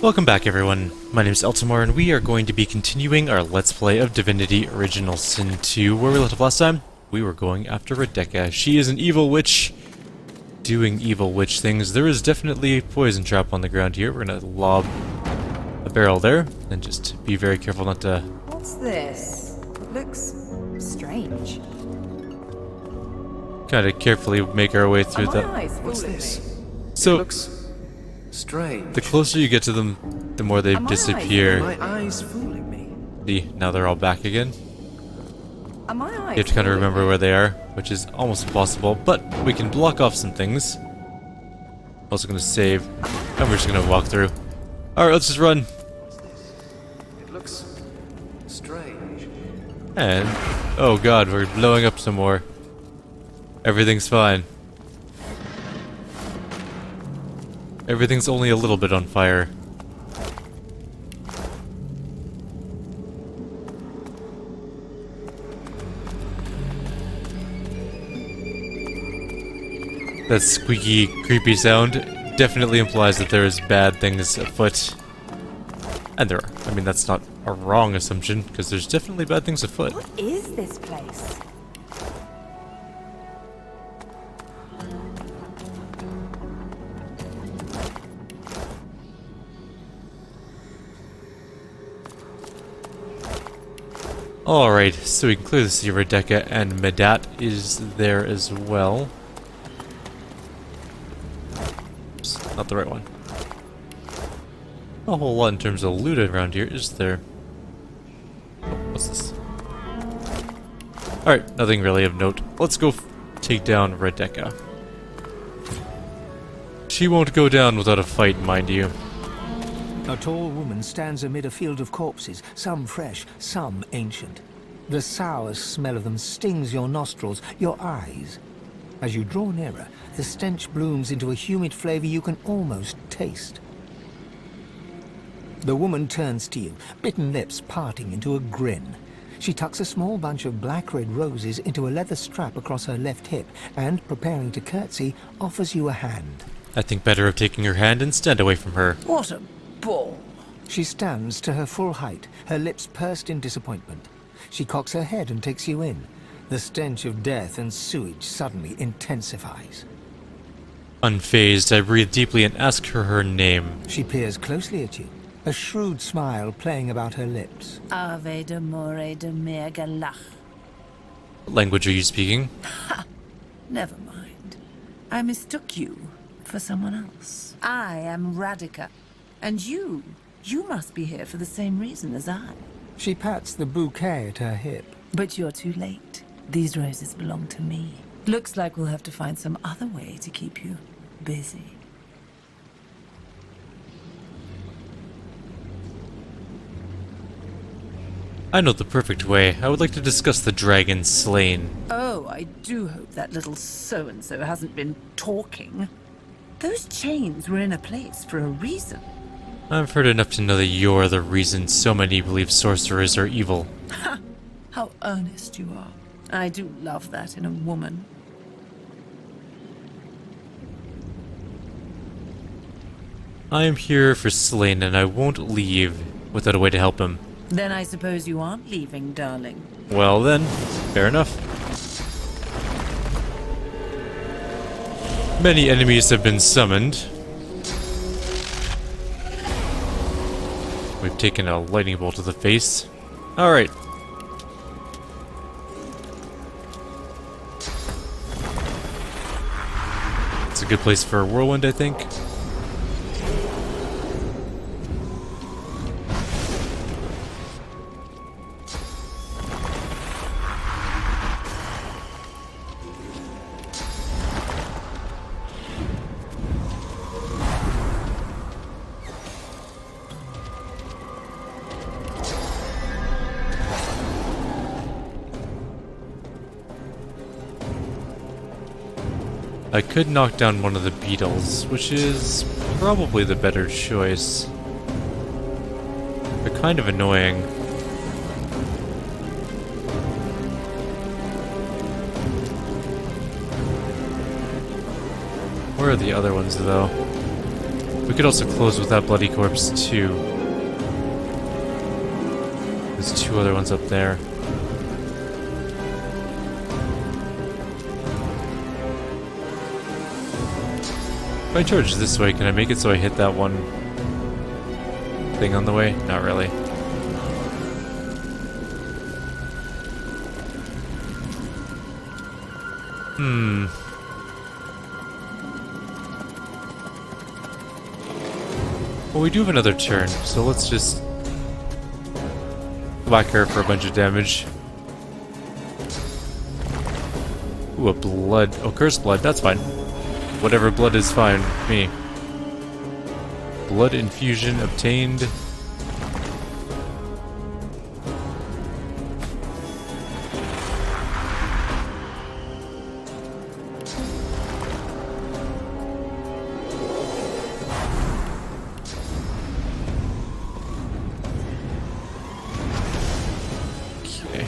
Welcome back everyone, my name is Eltimar and we are going to be continuing our Let's Play of Divinity Original Sin 2. Where we left off last time, we were going after Radeka. She is an evil witch, doing evil witch things. There is definitely a poison trap on the ground here. We're gonna lob a barrel there, and just be very careful not to... What's this? It looks strange. Kind of carefully make our way through the... What's this? So... It looks strange. The closer you get to them, the more they disappear. My eyes fooling me. See, now they're all back again. Are my eyes You have to kind of remember where they are, which is almost impossible, but we can block off some things. Also gonna save, and we're just gonna walk through. Alright, let's just run. What's this? It looks strange. And, oh god, we're blowing up some more. Everything's fine. Everything's only a little bit on fire. That squeaky, creepy sound definitely implies that there is bad things afoot. And there are. I mean, that's not a wrong assumption, because there's definitely bad things afoot. What is this place? Alright, so we can clearly see Radeka, and Medat is there as well. Oops, not the right one. Not a whole lot in terms of loot around here, is there? Oh, what's this? Alright, nothing really of note. Let's go take down Radeka. She won't go down without a fight, mind you. A tall woman stands amid a field of corpses, some fresh, some ancient. The sour smell of them stings your nostrils, your eyes. As you draw nearer, the stench blooms into a humid flavor you can almost taste. The woman turns to you, bitten lips parting into a grin. She tucks a small bunch of black-red roses into a leather strap across her left hip and, preparing to curtsy, offers you a hand. I think better of taking her hand and stand away from her. What a ball. She stands to her full height, her lips pursed in disappointment. She cocks her head and takes you in. The stench of death and sewage suddenly intensifies. Unfazed, I breathe deeply and ask her name. She peers closely at you, a shrewd smile playing about her lips. Ave de more de mergalach. What language are you speaking? Never mind. I mistook you for someone else. I am Radeka. And you must be here for the same reason as I. She pats the bouquet at her hip. But you're too late. These roses belong to me. Looks like we'll have to find some other way to keep you busy. I know the perfect way. I would like to discuss the dragon slain. Oh, I do hope that little so-and-so hasn't been talking. Those chains were in a place for a reason. I've heard enough to know that you're the reason so many believe sorcerers are evil. Ha! How earnest you are. I do love that in a woman. I am here for Slain and I won't leave without a way to help him. Then I suppose you aren't leaving, darling. Well then, fair enough. Many enemies have been summoned. We've taken a lightning bolt to the face. Alright. It's a good place for a whirlwind, I think. I could knock down one of the beetles, which is probably the better choice. They're kind of annoying. Where are the other ones, though? We could also close with that bloody corpse too. There's two other ones up there. If I charge this way, can I make it so I hit that one thing on the way? Not really. Well, we do have another turn, so let's just whack her for a bunch of damage. Ooh, a blood. Oh, cursed blood. That's fine. Whatever blood is fine with me. Blood infusion obtained. Okay.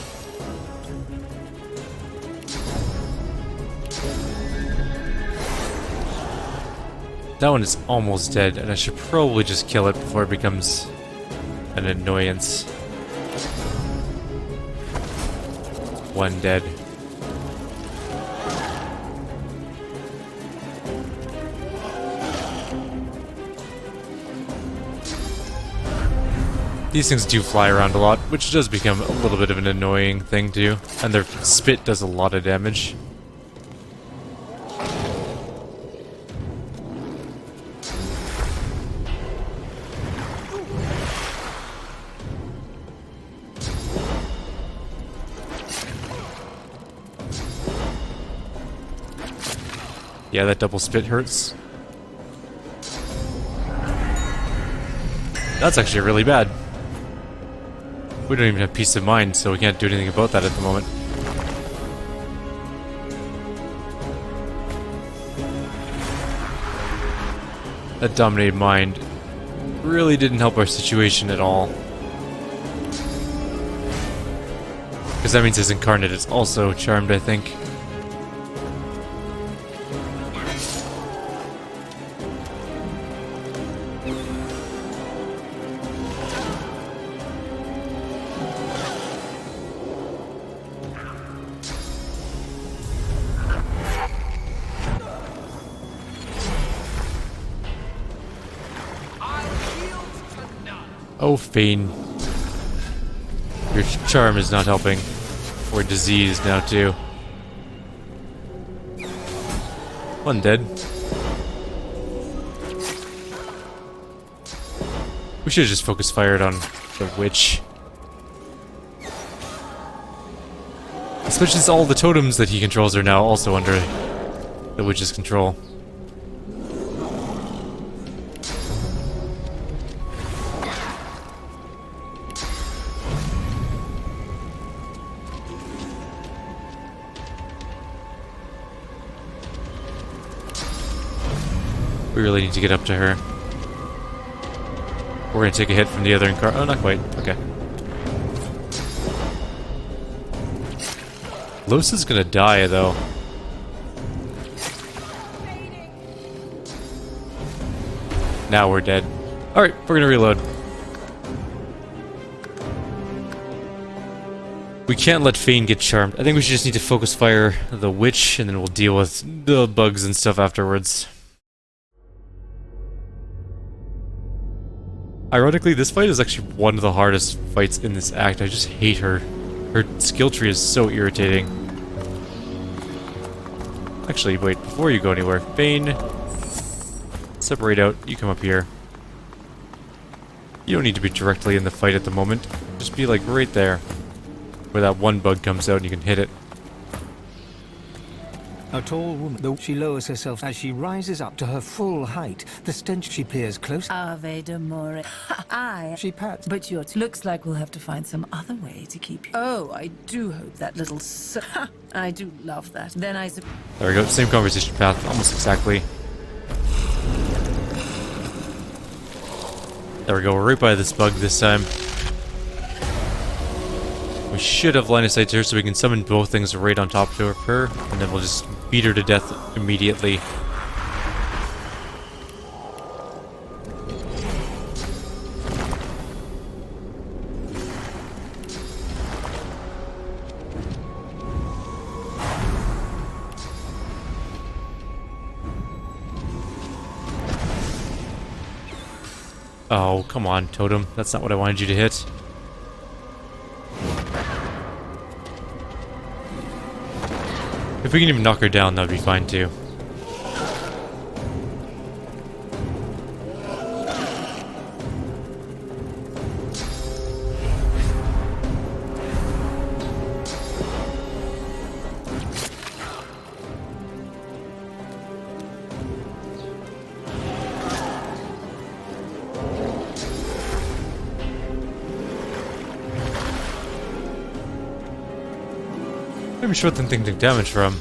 That one is almost dead, and I should probably just kill it before it becomes an annoyance. One dead. These things do fly around a lot, which does become a little bit of an annoying thing to do, and their spit does a lot of damage. Yeah, that double spit hurts. That's actually really bad. We don't even have peace of mind, so we can't do anything about that at the moment. That dominated mind really didn't help our situation at all. Because that means his incarnate is also charmed, I think. Oh, Fane. Your charm is not helping. We're diseased now, too. One dead. We should have just focus fired on the witch. Especially since all the totems that he controls are now also under the witch's control. We really need to get up to her. We're gonna take a hit from the other incar- oh, not quite. Okay. Los is gonna die, though. Now we're dead. Alright, we're gonna reload. We can't let Fane get charmed. I think we should just need to focus fire the witch, and then we'll deal with the bugs and stuff afterwards. Ironically, this fight is actually one of the hardest fights in this act. I just hate her. Her skill tree is so irritating. Actually, wait, before you go anywhere, Fane, separate out, you come up here. You don't need to be directly in the fight at the moment. Just be like right there, where that one bug comes out and you can hit it. A tall woman, though she lowers herself as she rises up to her full height. The stench she peers close. Ave de more. She pats. But looks like we'll have to find some other way to keep you. Oh, I do hope that little I do love that. Then I suppose. There we go, same conversation path, almost exactly. There we go, we're right by this bug this time. We should have line of sight to her so we can summon both things right on top of her, and then we'll just beat her to death immediately. Oh, come on, Totem. That's not what I wanted you to hit. If we can even knock her down, that would be fine too. I'm not even sure what the thing took damage from.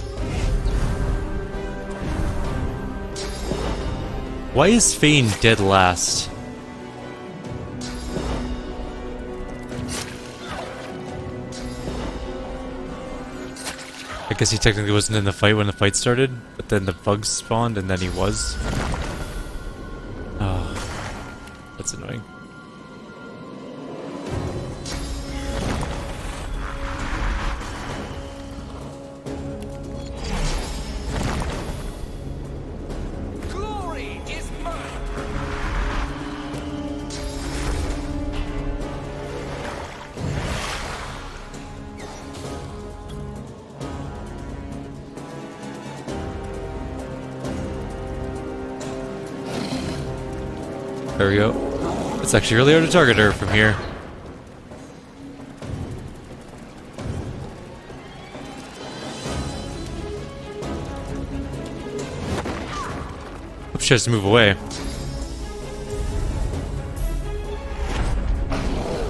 Why is Fane dead last? I guess he technically wasn't in the fight when the fight started, but then the bugs spawned and then he was. Oh, that's annoying. There we go. It's actually really hard to target her from here. Hope she has to move away.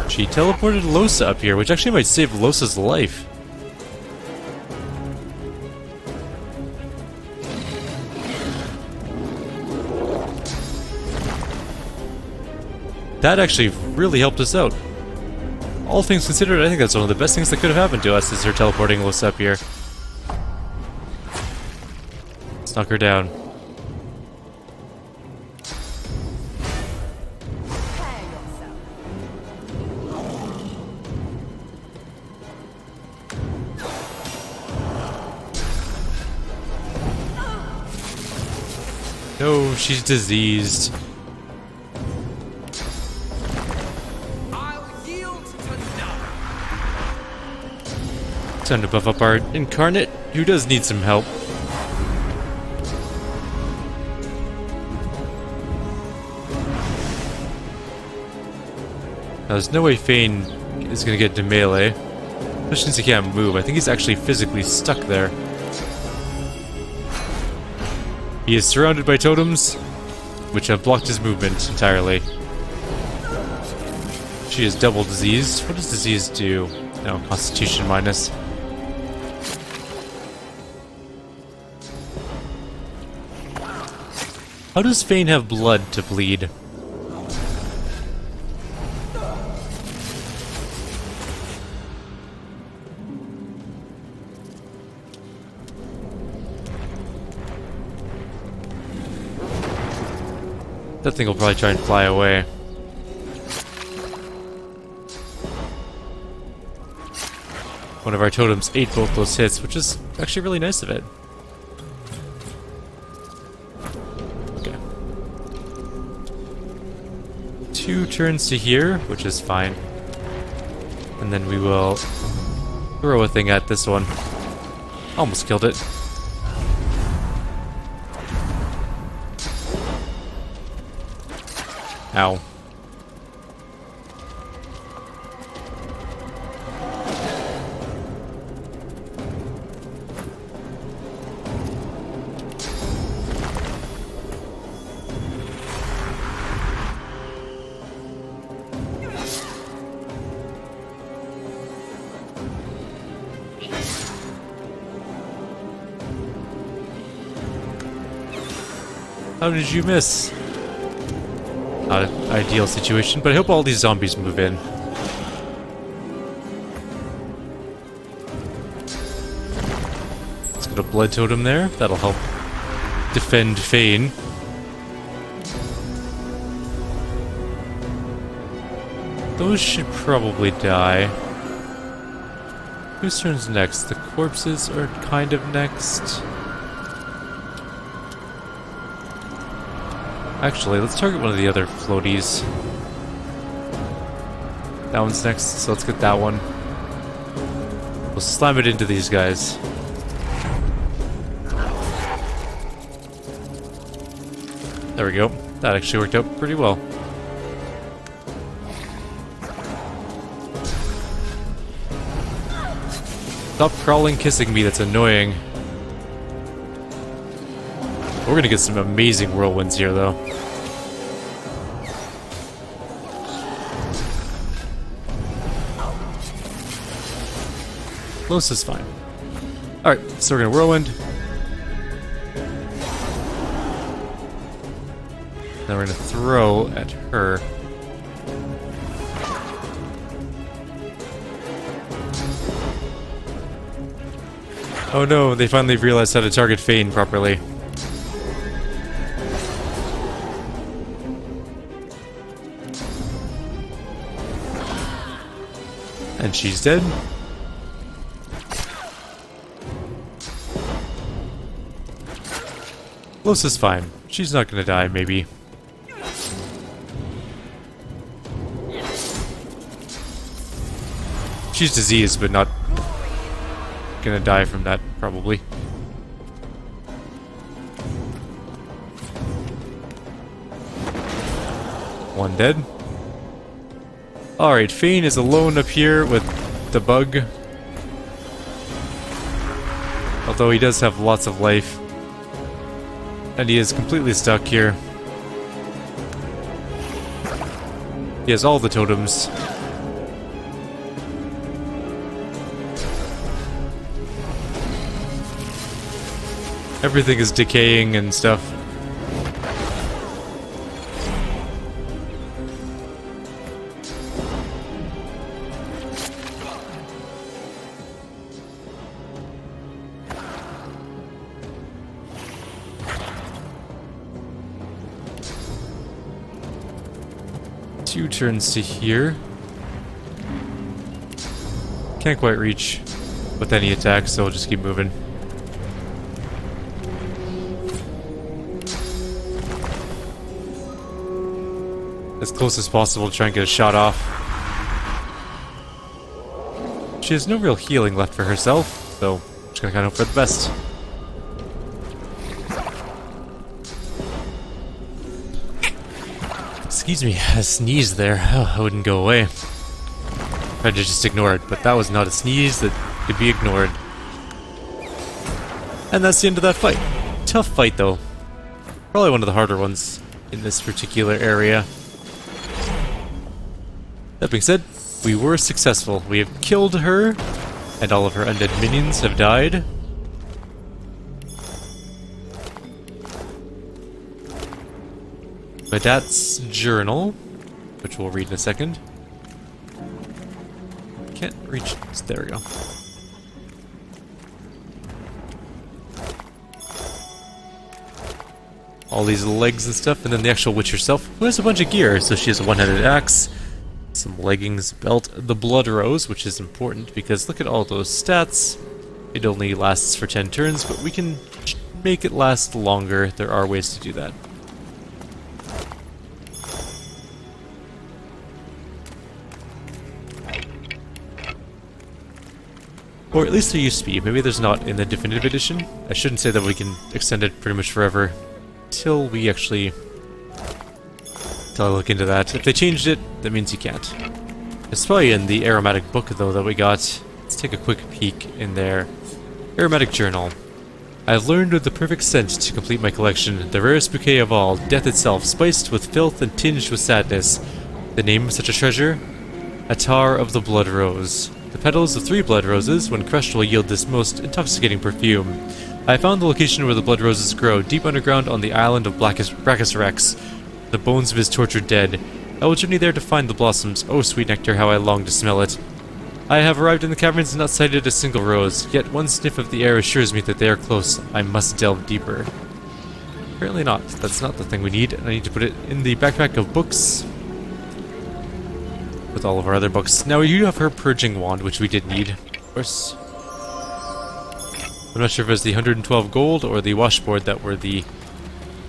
She teleported Losa up here, which actually might save Losa's life. That actually really helped us out. All things considered, I think that's one of the best things that could have happened to us, is her teleporting Los up here. Let's knock her down. No, she's diseased. Time to buff up our incarnate, who does need some help. Now, there's no way Fane is going to get to melee, especially since he can't move. I think he's actually physically stuck there. He is surrounded by totems, which have blocked his movement entirely. She is double diseased. What does disease do? No, Constitution minus. How does Fane have blood to bleed? That thing will probably try and fly away. One of our totems ate both those hits, which is actually really nice of it. 2 turns to here, which is fine. And then we will throw a thing at this one. Almost killed it. Ow. How did you miss? Not an ideal situation, but I hope all these zombies move in. Let's get a blood totem there. That'll help defend Fane. Those should probably die. Whose turn's next? The corpses are kind of next. Actually, let's target one of the other floaties. That one's next, so let's get that one. We'll slam it into these guys. There we go. That actually worked out pretty well. Stop crawling, kissing me, that's annoying. We're gonna get some amazing whirlwinds here, though. Close is fine. Alright, so we're gonna whirlwind. Now we're gonna throw at her. Oh no, they finally realized how to target Fane properly. And she's dead. Los is fine. She's not gonna die, maybe. She's diseased, but not gonna die from that, probably. One dead. Alright, Fane is alone up here with the bug. Although he does have lots of life. And he is completely stuck here. He has all the totems. Everything is decaying and stuff. Two turns to here. Can't quite reach with any attacks, so we'll just keep moving. As close as possible to try and get a shot off. She has no real healing left for herself, so I'm just gonna kind of hope for the best. Excuse me, I sneezed there. Oh, I wouldn't go away. Tried to just ignore it, but that was not a sneeze that could be ignored. And that's the end of that fight. Tough fight, though. Probably one of the harder ones in this particular area. That being said, we were successful. We have killed her, and all of her undead minions have died. Badat's journal, which we'll read in a second. Can't reach. There we go. All these legs and stuff, and then the actual witch herself, who has a bunch of gear. So she has a one-handed axe, some leggings, belt, the blood rose, which is important because look at all those stats. It only lasts for 10 turns, but we can make it last longer. There are ways to do that. Or at least there used to be. Maybe there's not in the definitive edition. I shouldn't say that we can extend it pretty much forever. Till we actually... till I look into that. If they changed it, that means you can't. It's probably in the aromatic book, though, that we got. Let's take a quick peek in there. Aromatic journal. I've learned of the perfect scent to complete my collection. The rarest bouquet of all, death itself, spiced with filth and tinged with sadness. The name of such a treasure? Attar of the Blood Rose. The petals of 3 blood roses, when crushed, will yield this most intoxicating perfume. I found the location where the blood roses grow, deep underground on the island of Brachus Rex, the bones of his tortured dead. I will journey there to find the blossoms. Oh, sweet nectar, how I long to smell it. I have arrived in the caverns and not sighted a single rose, yet one sniff of the air assures me that they are close. I must delve deeper. Apparently not. That's not the thing we need. I need to put it in the backpack of books. With all of our other books. Now, you have her purging wand, which we did need, of course. I'm not sure if it was the 112 gold or the washboard that were the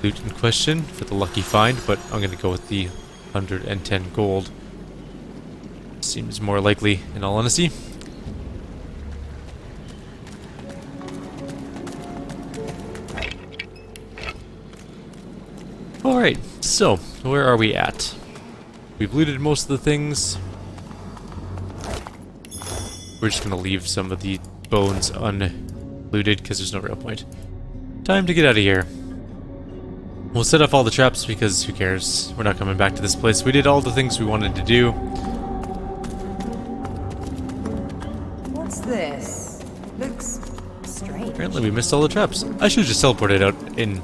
loot in question for the lucky find, but I'm going to go with the 110 gold. Seems more likely, in all honesty. Alright, so, where are we at? We've looted most of the things. We're just gonna leave some of the bones unlooted, because there's no real point. Time to get out of here. We'll set off all the traps, because who cares? We're not coming back to this place. We did all the things we wanted to do. What's this? Looks strange. Apparently we missed all the traps. I should have just teleported out in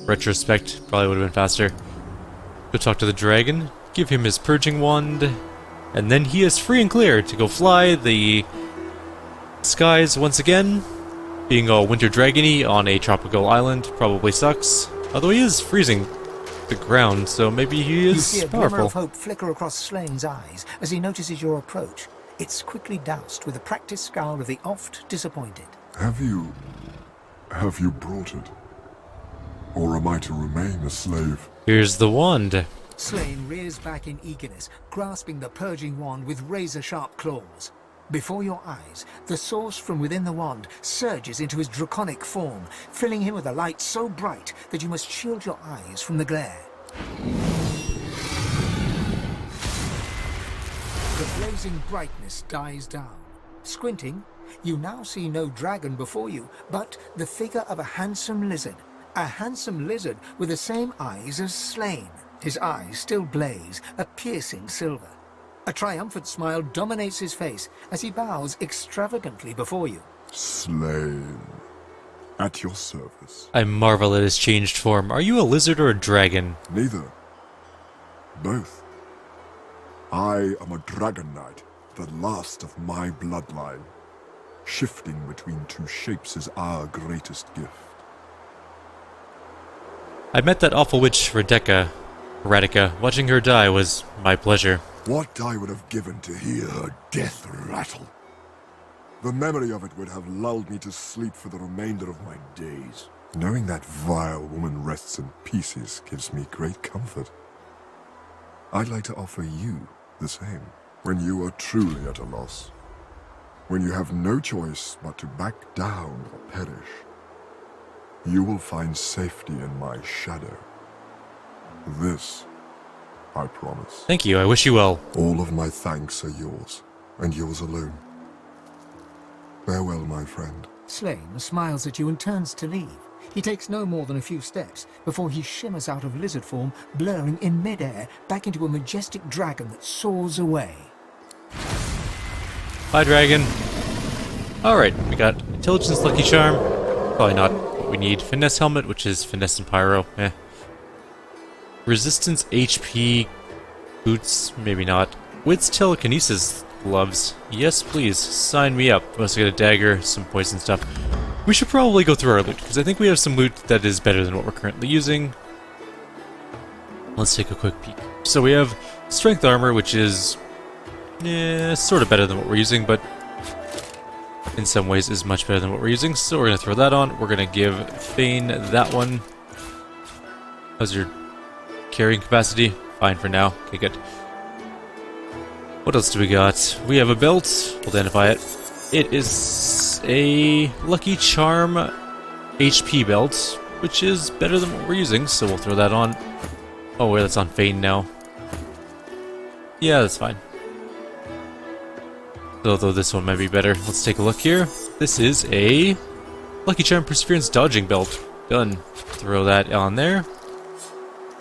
retrospect. Probably would have been faster. Go talk to the dragon, give him his purging wand, and then he is free and clear to go fly the skies once again. Being all winter dragony on a tropical island probably sucks. Although he is freezing the ground, so maybe he is You see a glimmer powerful. of hope flicker across Slane's eyes as he notices your approach. It's quickly doused with a practiced scowl of the oft disappointed. Have you brought it? Or am I to remain a slave? Here's the wand. Slane rears back in eagerness, grasping the purging wand with razor-sharp claws. Before your eyes, the source from within the wand surges into his draconic form, filling him with a light so bright that you must shield your eyes from the glare. The blazing brightness dies down. Squinting, you now see no dragon before you, but the figure of a handsome lizard. A handsome lizard with the same eyes as Slane. His eyes still blaze, a piercing silver. A triumphant smile dominates his face as he bows extravagantly before you. Slain. At your service. I marvel at his changed form. Are you a lizard or a dragon? Neither. Both. I am a dragon knight, the last of my bloodline. Shifting between two shapes is our greatest gift. I met that awful witch, Radeka. Watching her die was my pleasure. What I would have given to hear her death rattle. The memory of it would have lulled me to sleep for the remainder of my days. Knowing that vile woman rests in pieces gives me great comfort. I'd like to offer you the same. When you are truly at a loss. When you have no choice but to back down or perish. You will find safety in my shadow. This, I promise. Thank you, I wish you well. All of my thanks are yours, and yours alone. Farewell, my friend. Slane smiles at you and turns to leave. He takes no more than a few steps before he shimmers out of lizard form, blurring in midair back into a majestic dragon that soars away. Bye, dragon. Alright, we got Intelligence Lucky Charm. Probably not what we need. Finesse Helmet, which is Finesse and Pyro. Resistance HP boots, maybe not. Wits Telekinesis gloves. Yes, please. Sign me up. We also got a dagger, some poison stuff. We should probably go through our loot, because I think we have some loot that is better than what we're currently using. Let's take a quick peek. So we have Strength Armor, which is sort of better than what we're using, but in some ways is much better than what we're using. So we're going to throw that on. We're going to give Fane that one. How's your carrying capacity? Fine for now. Okay, good. What else do we got? We have a belt. We'll identify it. It is a Lucky Charm HP belt, which is better than what we're using, so we'll throw that on. Oh, wait, that's on Fane now. Yeah, that's fine. Although this one might be better. Let's take a look here. This is a Lucky Charm Perseverance Dodging Belt. Done. Throw that on there.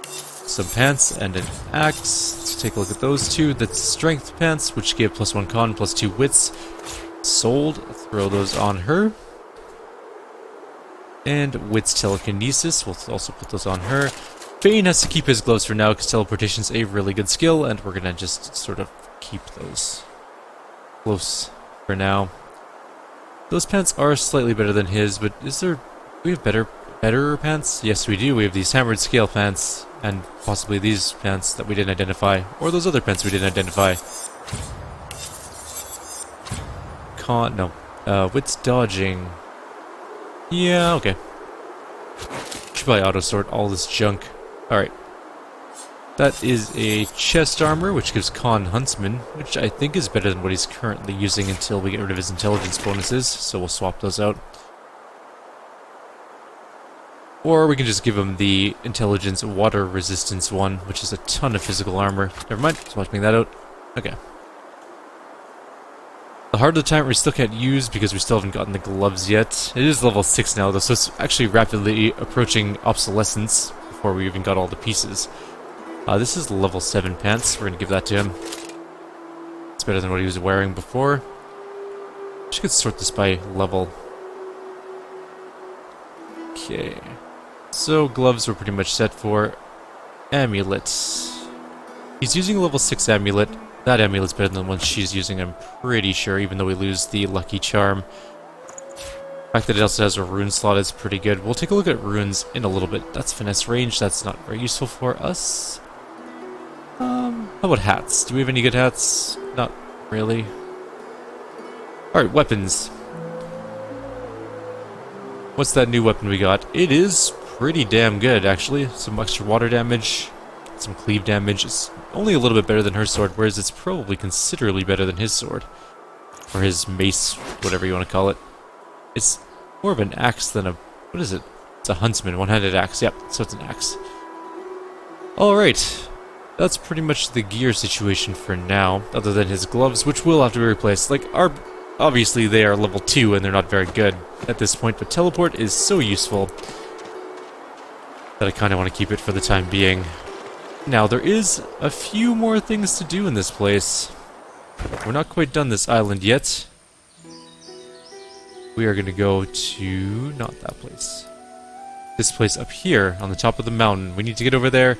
Some pants and an axe. Let's take a look at those two. That's Strength pants, which give +1 con, +2 wits. Sold. Throw those on her. And Wits Telekinesis. We'll also put those on her. Fane has to keep his gloves for now, because teleportation's a really good skill, and we're gonna just sort of keep those close for now. Those pants are slightly better than his, but do we have better pants? Yes, we do. We have these hammered scale pants, and possibly these pants that we didn't identify, or those other pants we didn't identify. Wits dodging. Yeah, okay. Should probably auto sort all this junk. Alright. That is a chest armor, which gives Khan Huntsman, which I think is better than what he's currently using until we get rid of his intelligence bonuses, so we'll swap those out. Or we can just give him the intelligence water resistance one, which is a ton of physical armor. Never mind, swapping that out. Okay. The Heart of the Tyrant we still can't use because we still haven't gotten the gloves yet. It is level 6 now though, so it's actually rapidly approaching obsolescence before we even got all the pieces. This is level 7 pants. We're going to give that to him. It's better than what he was wearing before. Just could sort this by level. Okay. So, gloves we're pretty much set for. Amulets. He's using a level 6 amulet. That amulet's better than the one she's using, I'm pretty sure, even though we lose the lucky charm. The fact that it also has a rune slot is pretty good. We'll take a look at runes in a little bit. That's finesse range. That's not very useful for us. How about hats? Do we have any good hats? Not really. Alright, weapons. What's that new weapon we got? It is pretty damn good, actually. Some extra water damage, some cleave damage. It's only a little bit better than her sword, whereas it's probably considerably better than his sword. Or his mace, whatever you want to call it. It's more of an axe than a... what is it? It's a huntsman, one-handed axe. Yep, so it's an axe. Alright. That's pretty much the gear situation for now, other than his gloves, which will have to be replaced. Like, obviously they are level 2 and they're not very good at this point, but teleport is so useful that I kind of want to keep it for the time being. Now, there is a few more things to do in this place. We're not quite done this island yet. We are going to go to... not that place. This place up here, on the top of the mountain. We need to get over there.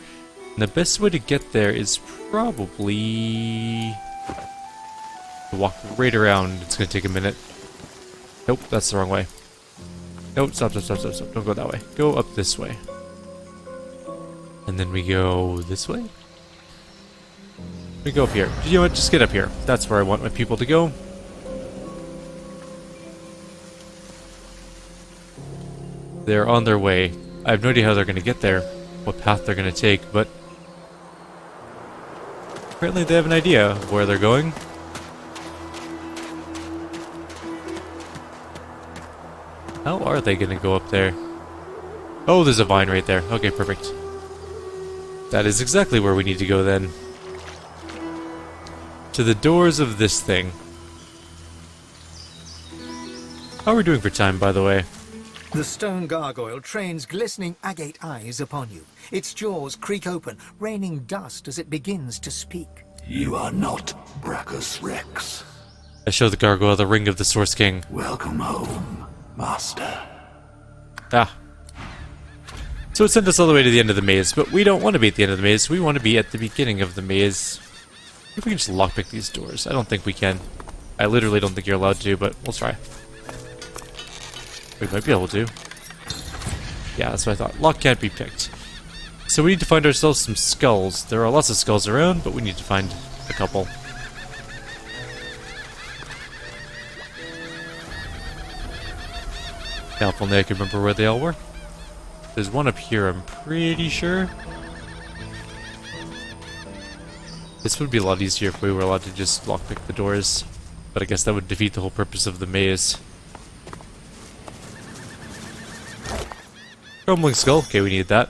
And the best way to get there is probably... to walk right around. It's going to take a minute. Nope, that's the wrong way. Nope, stop. Don't go that way. Go up this way. And then we go this way? We go up here. You know what? Just get up here. That's where I want my people to go. They're on their way. I have no idea how they're going to get there, what path they're going to take, but apparently they have an idea of where they're going. How are they going to go up there? Oh, there's a vine right there. Okay, perfect. That is exactly where we need to go then. To the doors of this thing. How are we doing for time, by the way? The stone gargoyle trains glistening agate eyes upon you. Its jaws creak open, raining dust as it begins to speak. You are not Brachus Rex. I show the gargoyle the ring of the Source King. Welcome home, Master. Ah. So it sent us all the way to the end of the maze, but we don't want to be at the end of the maze. We want to be at the beginning of the maze. If we can just lockpick these doors. I don't think we can. I literally don't think you're allowed to, but we'll try. We might be able to. Yeah, that's what I thought. Lock can't be picked. So we need to find ourselves some skulls. There are lots of skulls around, but we need to find a couple. Now, if only I could remember where they all were. There's one up here, I'm pretty sure. This would be a lot easier if we were allowed to just lockpick the doors. But I guess that would defeat the whole purpose of the maze. Crumbling skull. Okay, we need that.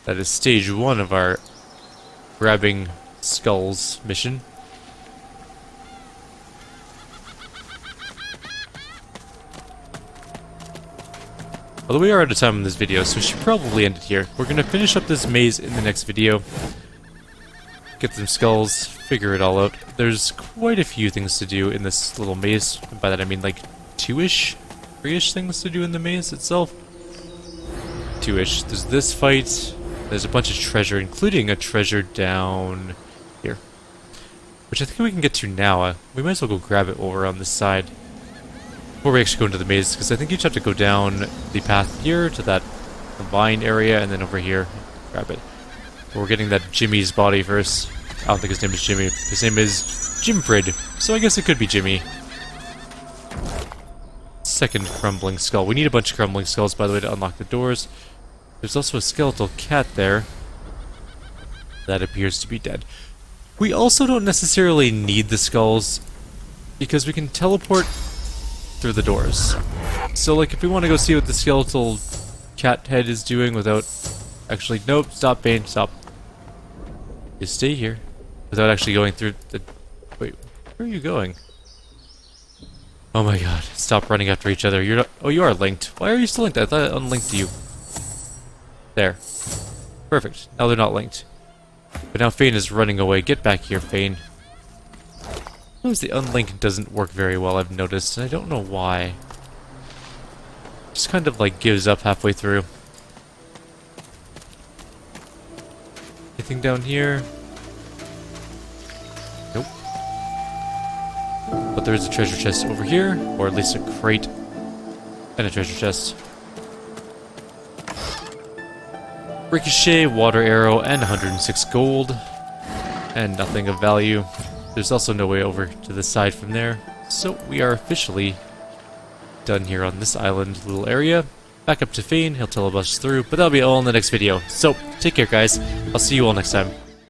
That is stage 1 of our grabbing skulls mission. Although we are out of time in this video, so we should probably end it here. We're going to finish up this maze in the next video. Get some skulls, figure it all out. There's quite a few things to do in this little maze. By that I mean like 2-ish, 3-ish things to do in the maze itself. 2-ish. There's this fight. There's a bunch of treasure, including a treasure down here. Which I think we can get to now. We might as well go grab it while we're on this side. Before we actually go into the maze, because I think you just have to go down the path here to that vine area, and then over here, grab it. But we're getting that Jimmy's body first. I don't think his name is Jimmy. His name is Jimfrid, so I guess it could be Jimmy. Second crumbling skull. We need a bunch of crumbling skulls, by the way, to unlock the doors. There's also a skeletal cat there. That appears to be dead. We also don't necessarily need the skulls, because we can teleport through the doors. So, like, if we want to go see what the skeletal cat head is doing without actually... Nope, stop, Bane, stop. Just stay here. Without actually going through the... Wait, where are you going? Oh my god, stop running after each other. You're not... Oh, you are linked. Why are you still linked? I thought I unlinked you. There. Perfect. Now they're not linked. But now Fane is running away. Get back here, Fane. Sometimes the unlink doesn't work very well, I've noticed, and I don't know why. Just kind of like gives up halfway through. Anything down here? Nope. But there is a treasure chest over here, or at least a crate and a treasure chest. Ricochet, water arrow, and 106 gold. And nothing of value. There's also no way over to the side from there. So we are officially done here on this island little area. Back up to Fane, he'll tell us through, but that'll be all in the next video. So, take care guys, I'll see you all next time.